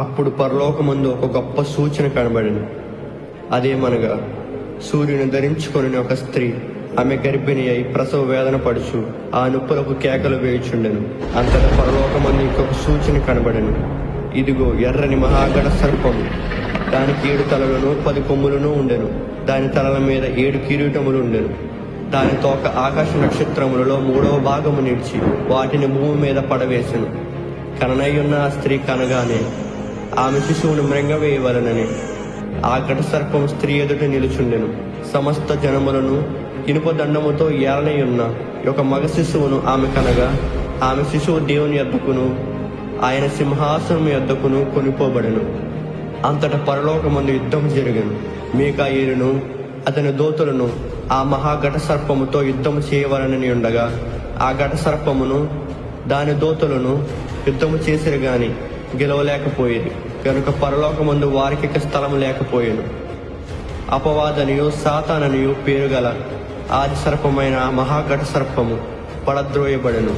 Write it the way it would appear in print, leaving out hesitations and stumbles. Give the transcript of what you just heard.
అప్పుడు పరలోకమందు ఒక గొప్ప సూచన కనబడింది. అదేమనగా, సూర్యుని ధరించుకొని ఒక స్త్రీ, ఆమె గర్భిణి అయి ప్రసవ వేదన పడుచు ఆ నొప్పులకు కేకలు వేయుచుండెను. అంతటా పరలోకమందు ఇంకొక సూచన కనబడెను. ఇదిగో, ఎర్రని మహాగణ సర్పము, దానికి 7 తలలను 10 కొమ్ములను ఉండెను. దాని తలల మీద 7 కిరీటములు ఉండెను. దాని తోక ఆకాశ నక్షత్రములలో 3వ భాగము నిలిచి వాటిని భూమి మీద పడవేసెను. కననయ్యున్న ఆ స్త్రీ కనగానే ఆమె శిశువును మృంగవేయవలనని ఆ ఘట సర్పం స్త్రీ ఎదుట నిలుచుండెను. సమస్త జనములను ఇనుప దండముతో ఏలనయ్యున్న ఒక మగ శిశువును ఆమె కనగా, ఆమె శిశువు దేవుని యొద్దకును ఆయన సింహాసనం యొద్దకును కొనిపోబడెను. అంతటా పరలోకమందు యుద్ధం జరిగెను. మీకాయేలును అతని దూతలను ఆ మహాఘట సర్పముతో యుద్ధము చేయవలనని ఉండగా, ఆ ఘట సర్పమును దాని దూతలను యుద్ధము చేసిరు గాని గెలవలేకపోయేది కనుక పరలోకమందు వారికి స్థలము లేకపోయాను. అపవాదనియు సాతాననియు పేరుగల ఆది సర్పమైన ఆ మహాఘట సర్పము పడద్రోయబడెను.